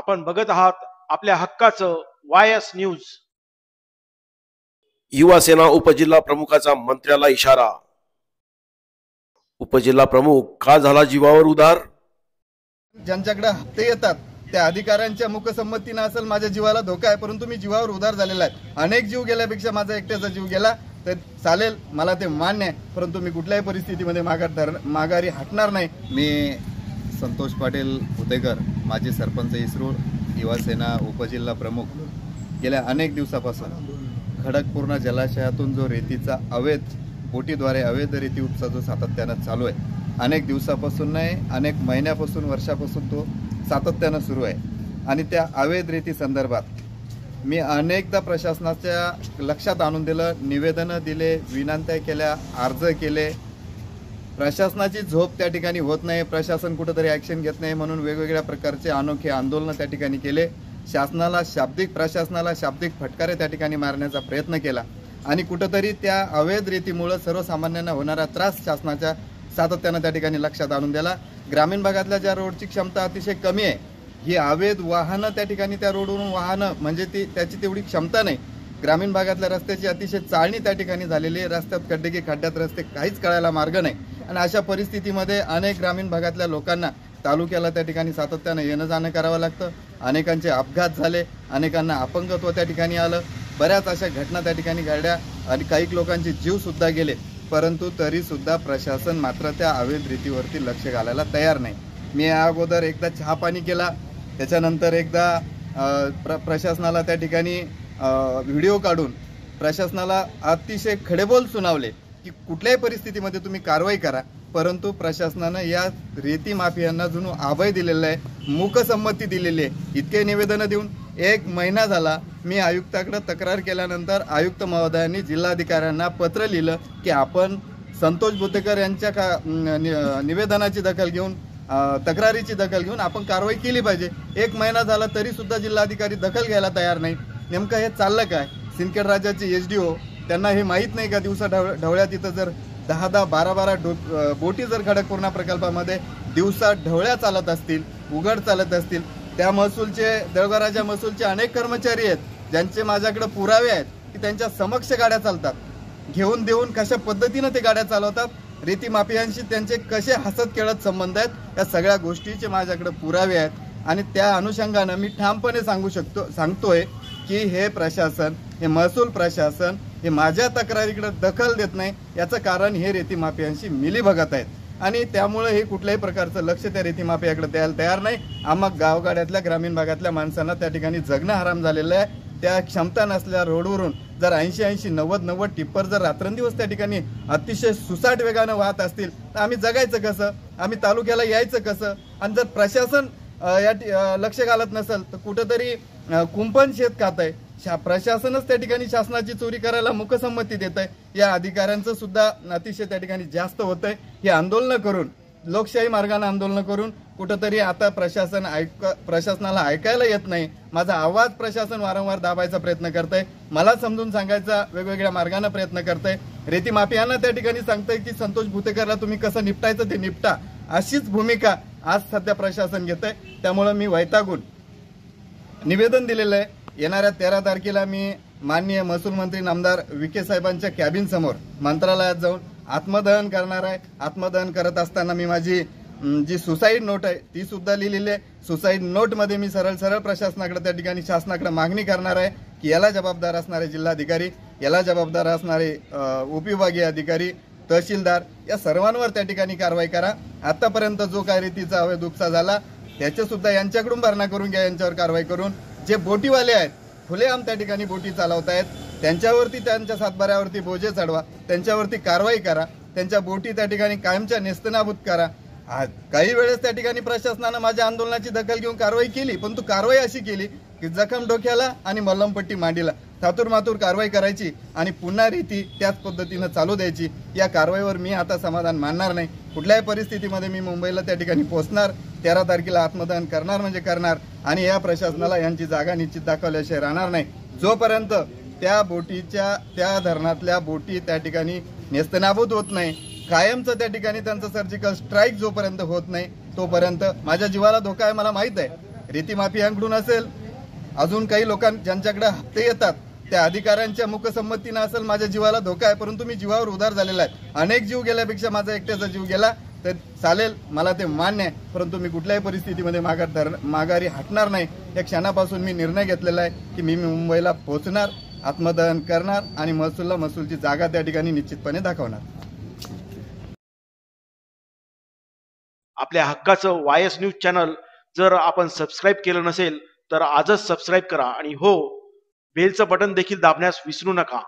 आपण बघत आहात आपल्या हक्काचं वायस न्यूज। युवा सेना उपजिल्हा प्रमुखाचा मंत्र्याला इशारा। उपजिल्हा प्रमुख का झाला जीवावर उदार? ज्यांच्याकडे हप्ते येतात त्या अधिकाऱ्यांच्या मुखसंमतीने असेल माझ्या जीवाला धोका आहे, परंतु मी जीवावर उदार झालेला आहे। अनेक जीव गेल्यापेक्षा माझा एकट्याचा जीव गेला तर चालेल, मला ते मान्य आहे, परंतु मी कुठल्याही परिस्थितीमध्ये माघारी हटणार नाही। मी संतोष पाटील उदेकर, माजी सरपंच इसरूळ, युवा सेना उपजिल्हा प्रमुख, गेल्या अनेक दिवसापासून खडकपूर्ण जलाशयातून जो रेतीचा अवैध बोटीद्वारे अवैध रेती उपसा जो सातत्यानं चालू आहे, अनेक दिवसापासून नाही अनेक महिन्यापासून वर्षापासून तो सातत्यानं सुरू आहे। आणि त्या अवैध रेती संदर्भात मी अनेकदा प्रशासनाच्या लक्षात आणून दिलं, निवेदनं दिले, विनंत्या केल्या, अर्ज केले। प्रशासनाची झोप त्या ठिकाणी होत नाही, प्रशासन कुठेतरी ॲक्शन घेत नाही म्हणून वेगवेगळ्या प्रकारचे अनोखे आंदोलन त्या ठिकाणी केले। प्रशासनाला शाब्दिक फटकारे त्या ठिकाणी मारण्याचा प्रयत्न केला आणि कुठेतरी त्या अवैध रेतीमुळे सर्वसामान्यांना होणारा त्रास शासनाच्या सातत्यानं त्या ठिकाणी लक्षात आणून दिला। ग्रामीण भागातल्या ज्या रोडची क्षमता अतिशय कमी आहे, ही अवैध वाहनं त्या ठिकाणी त्या रोडवरून वाहनं म्हणजे त्याची तेवढी क्षमता नाही। ग्रामीण भागातल्या रस्त्याची अतिशय चाळणी त्या ठिकाणी झालेली आहे, रस्त्यात खड्डे की खड्ड्यात रस्ते काहीच कळायला मार्ग नाही। आणि अशा परिस्थितीमध्ये अनेक ग्रामीण भागातल्या लोकांना तालुक्याला त्या ठिकाणी सातत्यानं येणं जाणं करावं लागतं। अनेकांचे अपघात झाले, अनेकांना अपंगत्व त्या ठिकाणी आलं, बऱ्याच अशा घटना त्या ठिकाणी घडल्या आणि काही लोकांचे जीवसुद्धा गेले, परंतु तरीसुद्धा प्रशासन मात्र त्या अवैध रीतीवरती लक्ष घालायला तयार नाही। मी या अगोदर एकदा चहा पाणी केला, त्याच्यानंतर एकदा प्रशासनाला त्या ठिकाणी व्हिडिओ काढून प्रशासनाला अतिशय खडेबोल सुनावले की कुठल्याही परिस्थितीमध्ये तुम्ही कारवाई करा, परंतु प्रशासनानं या रेती माफियांना जुनू अभय दिलेलं आहे, मूकसंमती दिलेली आहे। इतके निवेदनं देऊन 1 महिना झाला। मी आयुक्ताकडे तक्रार केल्यानंतर आयुक्त महोदयांनी जिल्हाधिकाऱ्यांना पत्र लिहिलं की आपण संतोष बुतेकर यांच्या निवेदनाची दखल घेऊन तक्रारीची दखल घेऊन आपण कारवाई केली पाहिजे। 1 महिना झाला तरी सुद्धा जिल्हाधिकारी दखल घ्यायला तयार नाही। नेमकं हे चाललं काय? सिंदखेड राज्याचे एसडीओ त्यांना हे माहीत नाही का दिवसा ढवळ्यात इथं जर 10-10, 12-12 बोटी जर खडकपूर्णा प्रकल्पामध्ये दिवसा ढवळ्या चालत असतील, उघड चालत असतील, त्या देवघराच्या महसूलचे अनेक कर्मचारी आहेत ज्यांचे माझ्याकडे पुरावे आहेत की त्यांच्या समक्ष गाड्या चालतात, घेऊन देऊन कशा पद्धतीनं ते गाड्या चालवतात, रेती माफियांशी त्यांचे कसे हसत खेळत संबंध आहेत, या सगळ्या गोष्टीचे माझ्याकडे पुरावे आहेत। आणि त्या अनुषंगानं मी ठामपणे सांगतोय की हे प्रशासन, हे महसूल प्रशासन हे माझ्या तक्रारीकडे दखल देत नाही। याचं कारण हे रेती माफियांशी मिलीभगत आहेत आणि त्यामुळे हे कुठल्याही प्रकारचं लक्ष त्या रेती माफियाकडे द्यायला तयार नाही। आम्हा गावगाड्यातल्या ग्रामीण भागातल्या माणसांना त्या ठिकाणी जगणं हराम झालेलं आहे। त्या क्षमता नसल्या रोडवरून जर 80-90 टिप्पर जर रात्रंदिवस त्या ठिकाणी अतिशय सुसाट वेगानं वाहत असतील तर आम्ही जगायचं कसं, आम्ही तालुक्याला यायचं कसं? आणि जर प्रशासन लक्ष घालत नसेल तर कुठेतरी कुंपण शेत खात आहे। प्रशासनच त्या ठिकाणी शासनाची चोरी करायला मुखसंमती देत आहे। या अधिकाऱ्यांचं सुद्धा अतिशय त्या ठिकाणी जास्त होत आहे। हे आंदोलन करून, लोकशाही मार्गाने आंदोलन करून कुठेतरी आता प्रशासनाला ऐकायला येत नाही। माझा आवाज प्रशासन वारंवार दाबायचा प्रयत्न करतंय, मला समजून सांगायचा वेगवेगळ्या मार्गाने प्रयत्न करतंय। रेती माफियांना त्या ठिकाणी सांगतंय की संतोष बुतेकरला तुम्ही कसं निपटायचं ते निपटा, अशीच भूमिका आज सध्या प्रशासन घेतंय। त्यामुळे मी वैतागून निवेदन दिलेलं आहे। येणाऱ्या 13 तारखेला मी माननीय महसूल मंत्री नामदार विखे साहेबांच्या कॅबिन समोर मंत्रालयात जाऊन आत्मदहन करणार आहे। आत्मदहन करत असताना मी माझी जी सुसाईड नोट आहे ती सुद्धा लिहिलेली आहे। सुसाईड नोटमध्ये मी सरळ प्रशासनाकडे त्या ठिकाणी शासनाकडे मागणी करणार आहे की याला जबाबदार असणारे जिल्हाधिकारी, याला जबाबदार असणारे उपविभागीय अधिकारी, तहसीलदार या सर्वांवर त्या ठिकाणी कारवाई करा। आतापर्यंत जो काय रेतीचा अवैध उपसा झाला त्याचे सुद्धा यांच्याकडून भरणा करून घ्या, यांच्यावर कारवाई करून। जे बोटीवाले आहेत, खुलेआम त्या ठिकाणी बोटी चालवत आहेत, त्यांच्यावरती त्यांच्या सातबाऱ्यावरती बोजे चढवा, त्यांच्यावरती कारवाई करा, त्यांच्या बोटी त्या ठिकाणी कायमच्या नेस्तनाबूत करा। काही वेळेस त्या ठिकाणी प्रशासनानं माझ्या आंदोलनाची दखल घेऊन कारवाई केली, परंतु कारवाई अशी केली की जखम डोक्याला आणि मल्लमपट्टी मांडीला थातूर कारवाई करायची आणि पुन्हा रीती त्याच पद्धतीनं चालू द्यायची। या कारवाईवर मी आता समाधान मानणार नाही। कुठल्याही परिस्थितीमध्ये मी मुंबईला त्या ठिकाणी पोहोचणार, 13 तारखेला आत्मदहन करणार म्हणजे करणार आणि या प्रशासनाला यांची जागा निश्चित दाखवल्याशिवाय राहणार नाही। जोपर्यंत त्या बोटीच्या, त्या धरणातल्या बोटी त्या ठिकाणी नेस्तनाबूत होत नाही, कायमचं त्या ठिकाणी त्यांचं सर्जिकल स्ट्राईक जोपर्यंत होत नाही तोपर्यंत माझ्या जीवाला धोका आहे, मला माहित आहे। रेतीमाफियांकडून असेल, अजून काही ज्यांच्याकडे हप्ते येतात त्या अधिकाऱ्यांच्या मुखसंमतीनं असेल, माझ्या जीवाला धोका आहे, परंतु मी जीवावर उधार झालेला आहे. अनेक जीव गेल्यापेक्षा माझा एकट्याचा जीव गेला तर चालेल, मला ते मान्य आहे, परंतु मी कुठल्याही परिस्थितीमध्ये माघारी हटणार नाही. या क्षणापासून मी निर्णय घेतलेला आहे की मी मुंबईला पोहोचणार, आत्मदहन करणार आणि महसूलची जागा त्या ठिकाणी निश्चितपणे दाखवणार. आपल्या हक्काचं वायस न्यूज चॅनल जर आपण सबस्क्राईब केलं नसेल तर आजच सबस्क्राईब करा आणि हो, बेलचं बटन देखील दाबण्यास विसरू नका.